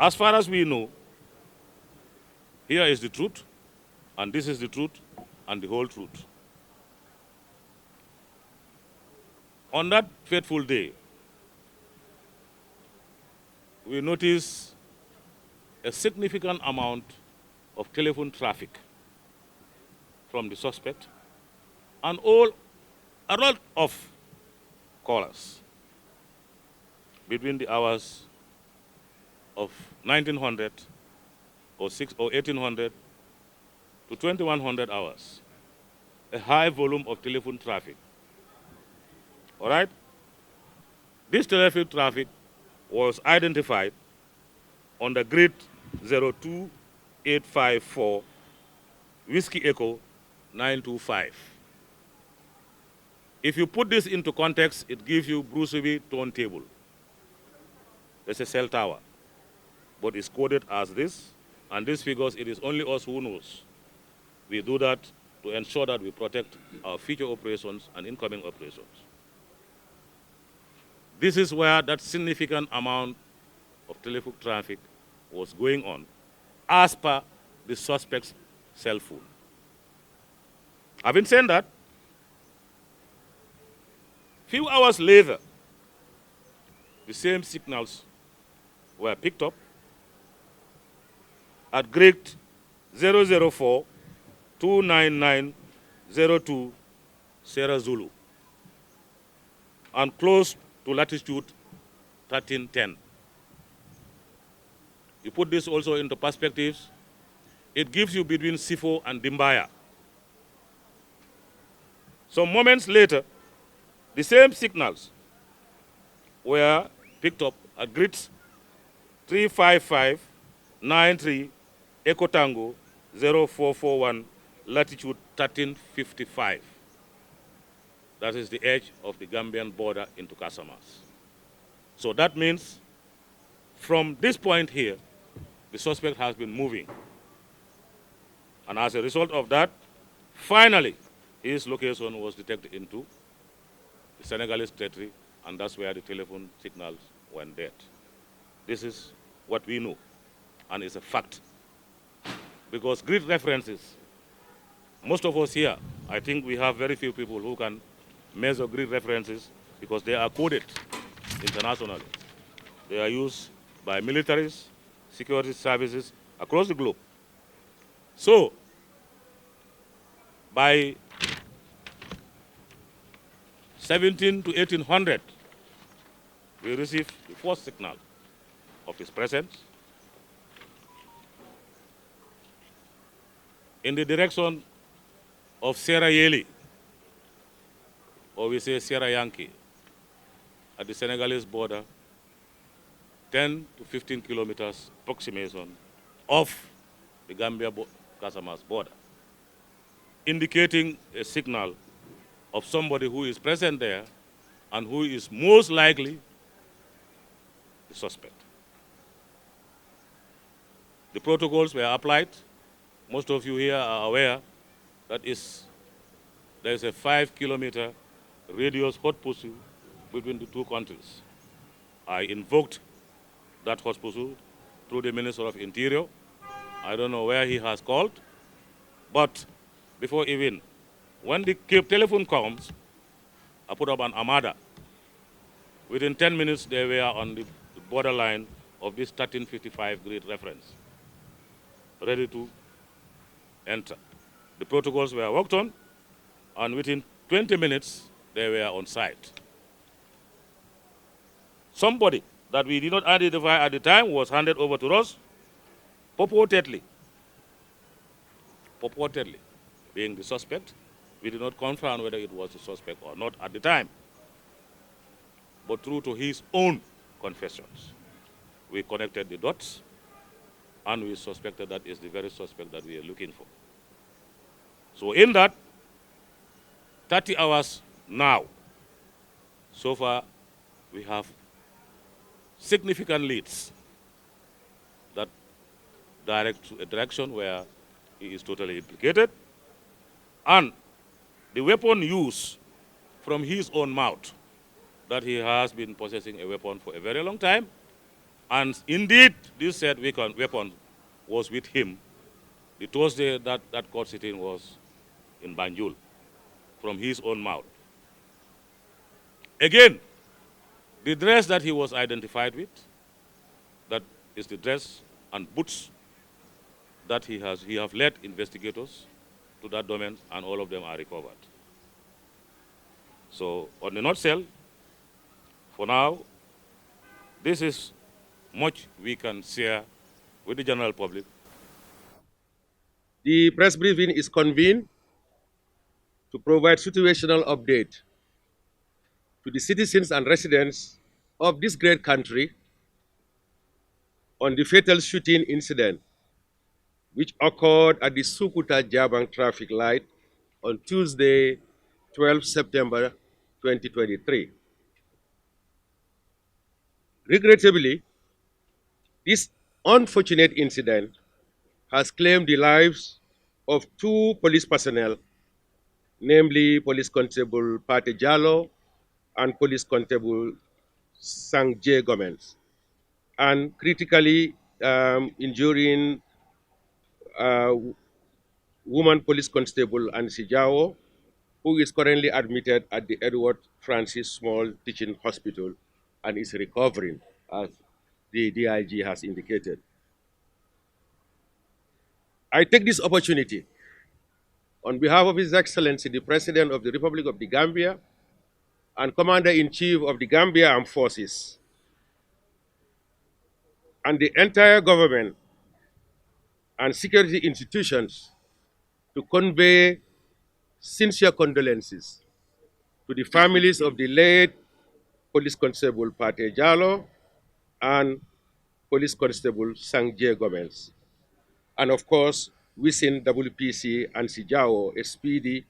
As far as we know, here is the truth, and this is the truth, and the whole truth. On that fateful day, we noticed a significant amount of telephone traffic from the suspect and a lot of callers between the hours of 1900 or 1800 to 2100 hours. A high volume of telephone traffic. All right? This telephone traffic was identified on the grid 02854 Whiskey Echo 925. If you put this into context, it gives you Bruceby turntable. There's a cell tower, but it's coded as this, and these figures, it is only us who knows. We do that to ensure that we protect our future operations and incoming operations. This is where that significant amount of telephone traffic was going on, as per the suspect's cell phone. Having said that, few hours later, the same signals were picked up at grid 004 29902 Sierra Zulu and close to latitude 1310. You put this also into perspectives, it gives you between Sifo and Dimbaya. Some moments later, the same signals were picked up at grids 35593 Echo Tango 0441 latitude 1355. That is the edge of the Gambian border into Casamas. So that means from this point here, the suspect has been moving. And as a result of that, finally, his location was detected into the Senegalese territory, and that's where the telephone signals went dead. This is what we know, and it's a fact. Because grid references, most of us here, I think we have very few people who can measure grid references because they are coded internationally. They are used by militaries, security services across the globe. So, by 17 to 1800, we received the first signal of his presence in the direction of Sierra Yeli, or we say Sierra Yankee, at the Senegalese border, 10 to 15 kilometers approximation of the Gambia-Casamas border, indicating a signal of somebody who is present there and who is most likely the suspect. The protocols were applied. Most of you here are aware that there is a 5-kilometer radius hot pursuit between the two countries. I invoked that hot pursuit through the Minister of Interior. I don't know where he has called, but before even, when the telephone comes, I put up an armada. Within 10 minutes, they were on the borderline of this 1355 grid reference, ready to enter. The protocols were worked on, and within 20 minutes, they were on site. Somebody that we did not identify at the time was handed over to us, purportedly being the suspect. We did not confirm whether it was the suspect or not at the time. But true to his own confessions, we connected the dots, and we suspected that is the very suspect that we are looking for. So in that, 30 hours now, so far, we have significant leads that direct to a direction where he is totally implicated, and the weapon used from his own mouth, that he has been possessing a weapon for a very long time, And indeed, this said weapon was with him. The Thursday that court sitting was in Banjul, from his own mouth. Again, the dress that he was identified with, that is the dress and boots that he have led investigators to that domain, and all of them are recovered. So on the nutshell, for now, this is much we can share with the general public. The press briefing is convened to provide situational update to the citizens and residents of this great country on the fatal shooting incident which occurred at the Sukuta Jabang traffic light on Tuesday, 12 September 2023. Regrettably, this unfortunate incident has claimed the lives of two police personnel, namely Police Constable Pate Jallo and Police Constable Sangje Gomez, and critically injuring uh, woman police constable Ansi Jao, who is currently admitted at the Edward Francis Small Teaching Hospital and is recovering, as the DIG has indicated. I take this opportunity on behalf of His Excellency, the President of the Republic of the Gambia and Commander-in-Chief of the Gambia Armed Forces, and the entire government and security institutions to convey sincere condolences to the families of the late Police Constable Pate Jallo and Police Constable Sangje Gomez. And of course, wishing WPC and Sijao a speedy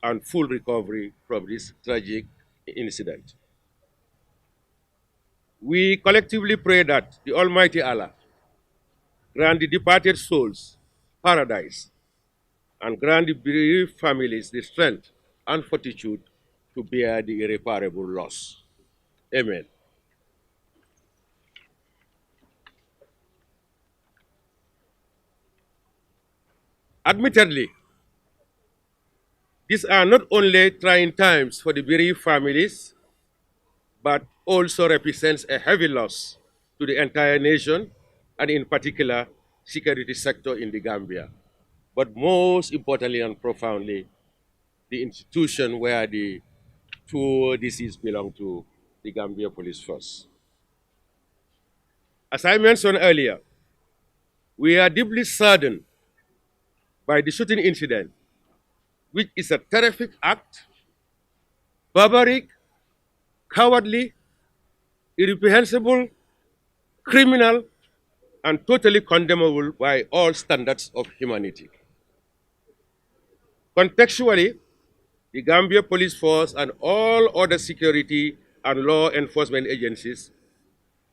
and full recovery from this tragic incident. We collectively pray that the Almighty Allah grant the departed souls paradise and grant the bereaved families the strength and fortitude to bear the irreparable loss. Amen. Admittedly, these are not only trying times for the bereaved families, but also represents a heavy loss to the entire nation and in particular security sector in the Gambia. But most importantly and profoundly, the institution where the two deceased belong to, the Gambia Police Force. As I mentioned earlier, we are deeply saddened by the shooting incident, which is a terrific act, barbaric, cowardly, irreprehensible, criminal, and totally condemnable by all standards of humanity. Contextually, the Gambia Police Force and all other security and law enforcement agencies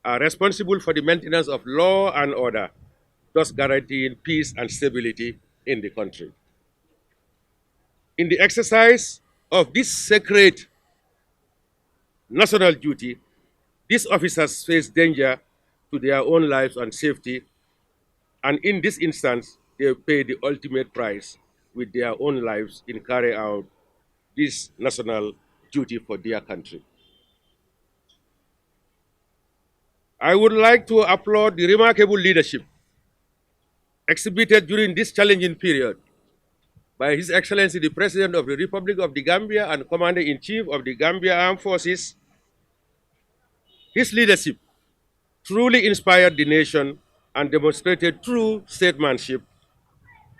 are responsible for the maintenance of law and order, thus guaranteeing peace and stability in the country. In the exercise of this sacred national duty, these officers face danger to their own lives and safety, and in this instance, they pay the ultimate price with their own lives in carrying out this national duty for their country. I would like to applaud the remarkable leadership exhibited during this challenging period by His Excellency the President of the Republic of the Gambia and Commander-in-Chief of the Gambia Armed Forces. His leadership truly inspired the nation and demonstrated true statesmanship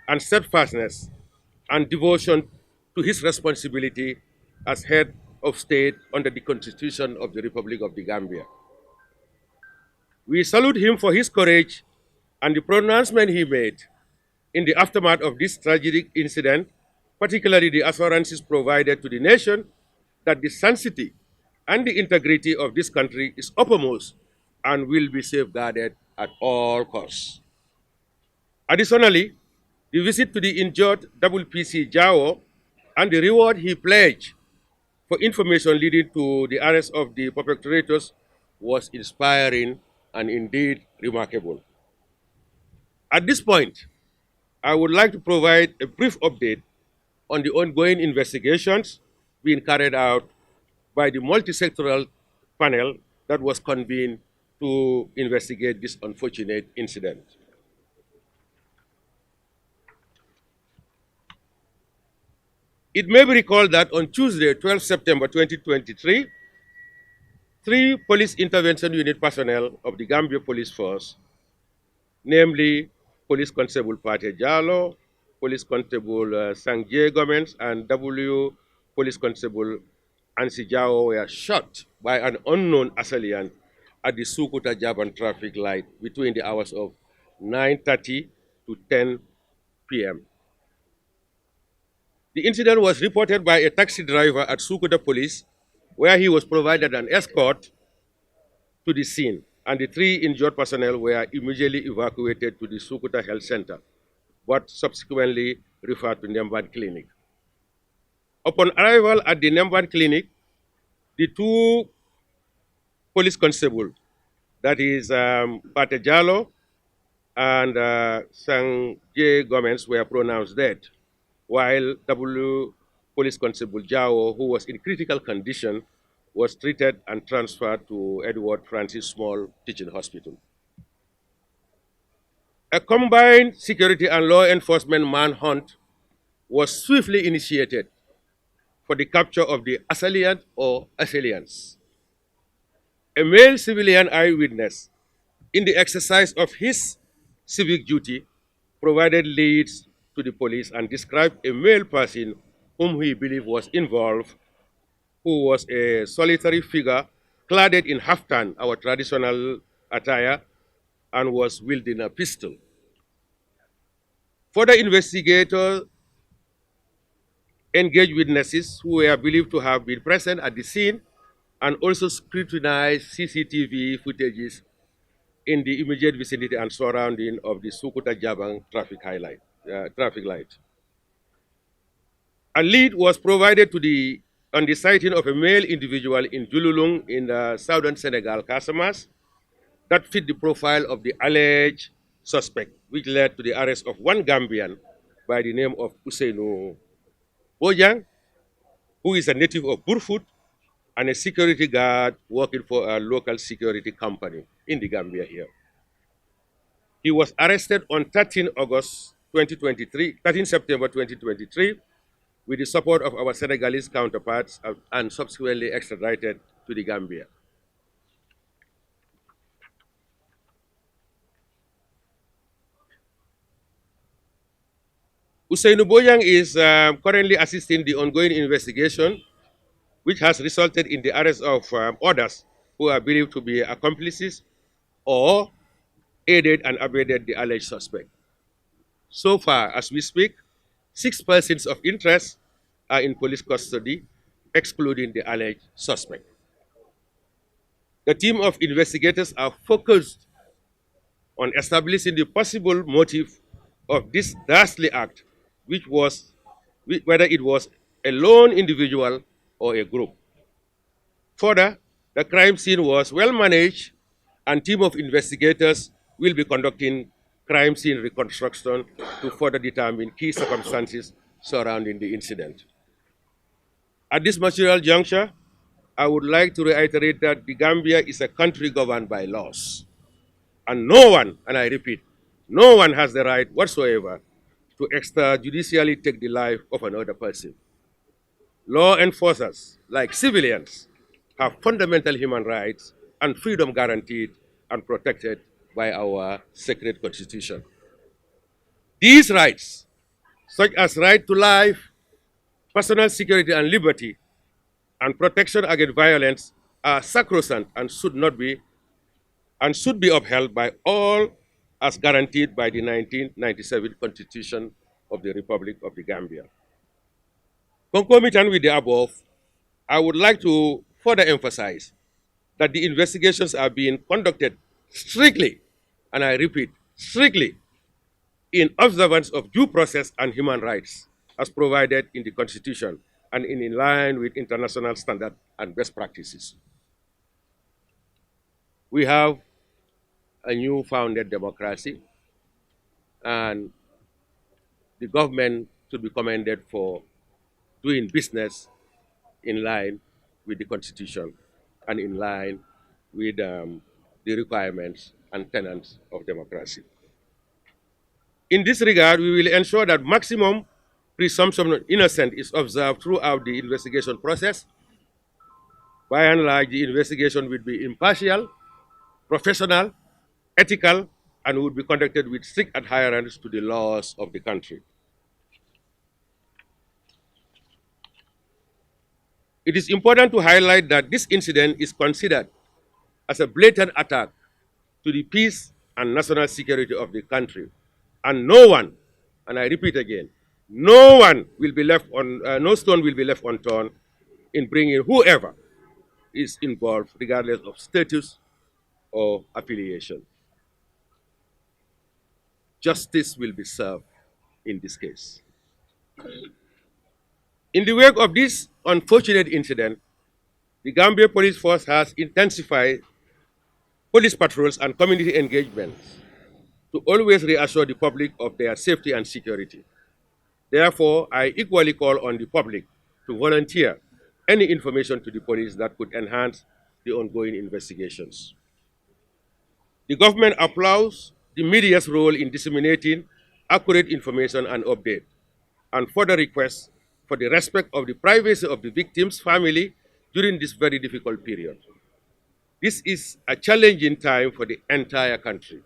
and steadfastness and devotion to his responsibility as head of state under the Constitution of the Republic of the Gambia. We salute him for his courage and the pronouncement he made in the aftermath of this tragic incident, particularly the assurances provided to the nation that the sanctity and the integrity of this country is uppermost and will be safeguarded at all costs. Additionally, the visit to the injured WPC Jao and the reward he pledged for information leading to the arrest of the perpetrators was inspiring and indeed remarkable. At this point, I would like to provide a brief update on the ongoing investigations being carried out by the multi-sectoral panel that was convened to investigate this unfortunate incident. It may be recalled that on Tuesday, 12 September 2023, three police intervention unit personnel of the Gambia Police Force, namely Police Constable Pate Jalo, Police Constable Sangye Gomez, and Police Constable Ansi Jao, were shot by an unknown assailant at the Sukuta Jaban traffic light between the hours of 9:30 to 10 p.m. The incident was reported by a taxi driver at Sukuta Police, where he was provided an escort to the scene, and the three injured personnel were immediately evacuated to the Sukuta Health Center, but subsequently referred to Nemban Clinic. Upon arrival at the Nemban Clinic, the two police constables, that is Pate Jalo and Sangye Gomez, were pronounced dead, while Police Constable Jao, who was in critical condition, was treated and transferred to Edward Francis Small Teaching Hospital. A combined security and law enforcement manhunt was swiftly initiated for the capture of the assailant or assailants. A male civilian eyewitness, in the exercise of his civic duty, provided leads to the police and described a male person whom he believed was involved, who was a solitary figure clad in haftan, our traditional attire, and was wielding a pistol. Further investigators engaged witnesses who were believed to have been present at the scene and also scrutinized CCTV footages in the immediate vicinity and surrounding of the Sukuta Jabang traffic light. A lead was provided on the sighting of a male individual in Jululung in southern Senegal, Casamas, that fit the profile of the alleged suspect, which led to the arrest of one Gambian by the name of Usainu Bojang, who is a native of Burfoot and a security guard working for a local security company in the Gambia here. He was arrested on 13 September 2023, with the support of our Senegalese counterparts and subsequently extradited to the Gambia. Usainu Boyang is currently assisting the ongoing investigation, which has resulted in the arrest of others who are believed to be accomplices or aided and abetted the alleged suspect. So far, as we speak, 6 persons of interest are in police custody, excluding the alleged suspect. The team of investigators are focused on establishing the possible motive of this dastardly act, whether it was a lone individual or a group. Further, the crime scene was well managed, and team of investigators will be conducting crime scene reconstruction to further determine key circumstances surrounding the incident. At this material juncture, I would like to reiterate that the Gambia is a country governed by laws. And no one, and I repeat, no one has the right whatsoever to extrajudicially take the life of another person. Law enforcers, like civilians, have fundamental human rights and freedom guaranteed and protected by our sacred constitution. These rights, such as right to life, personal security and liberty, and protection against violence, are sacrosanct and should be upheld by all as guaranteed by the 1997 Constitution of the Republic of the Gambia. Concomitant with the above, I would like to further emphasize that the investigations are being conducted strictly, and I repeat, strictly, in observance of due process and human rights as provided in the Constitution and in line with international standards and best practices. We have a new founded democracy, and the government should be commended for doing business in line with the Constitution and in line with the requirements and tenets of democracy. In this regard, we will ensure that maximum presumption of innocence is observed throughout the investigation process. By and large, the investigation will be impartial, professional, ethical, and would be conducted with strict adherence to the laws of the country. It is important to highlight that this incident is considered as a blatant attack to the peace and national security of the country. And no one, and I repeat again, no one will be left on, no stone will be left unturned in bringing whoever is involved, regardless of status or affiliation. Justice will be served in this case. In the wake of this unfortunate incident, the Gambia Police Force has intensified police patrols and community engagements to always reassure the public of their safety and security. Therefore, I equally call on the public to volunteer any information to the police that could enhance the ongoing investigations. The government applauds the media's role in disseminating accurate information and update, and further requests for the respect of the privacy of the victim's family during this very difficult period. This is a challenging time for the entire country,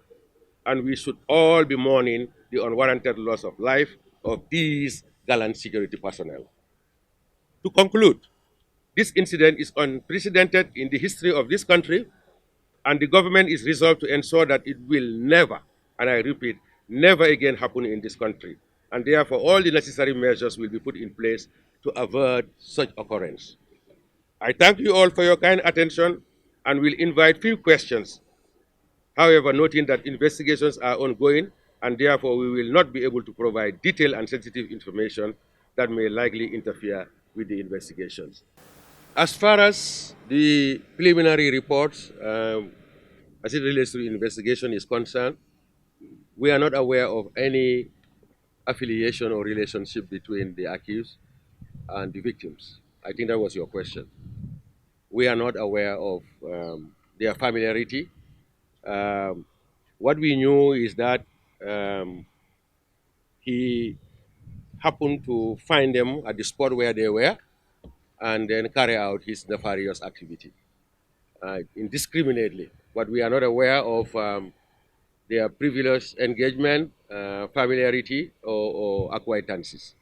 and we should all be mourning the unwarranted loss of life of these gallant security personnel. To conclude, this incident is unprecedented in the history of this country, and the government is resolved to ensure that it will never, and I repeat, never again happen in this country. And therefore, all the necessary measures will be put in place to avert such occurrence. I thank you all for your kind attention and will invite few questions. However, noting that investigations are ongoing and therefore we will not be able to provide detailed and sensitive information that may likely interfere with the investigations. As far as the preliminary reports, as it relates to the investigation is concerned, we are not aware of any affiliation or relationship between the accused and the victims. I think that was your question. We are not aware of their familiarity. What we knew is that he happened to find them at the spot where they were and then carry out his nefarious activity indiscriminately. But we are not aware of their previous engagement, familiarity, or acquaintances.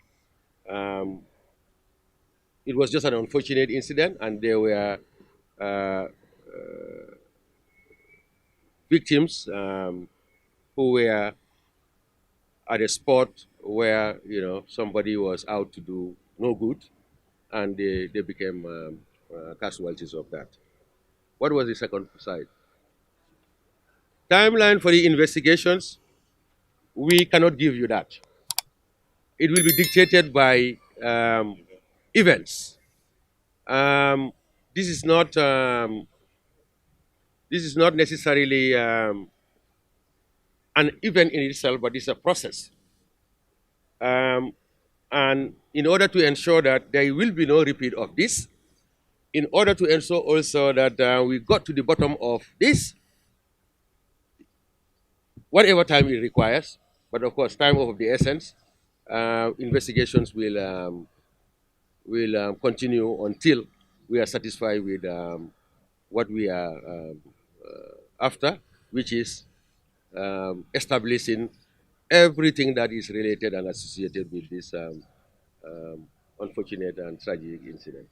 It was just an unfortunate incident, and they were victims who were at a spot where somebody was out to do no good, and they became casualties of that. What was the second side? Timeline for the investigations, we cannot give you that. It will be dictated by events. This is not necessarily an event in itself, but it's a process. And in order to ensure that there will be no repeat of this, in order to ensure also that we got to the bottom of this, whatever time it requires, but of course, time of the essence, investigations will continue until we are satisfied with what we are after, which is establishing everything that is related and associated with this unfortunate and tragic incident.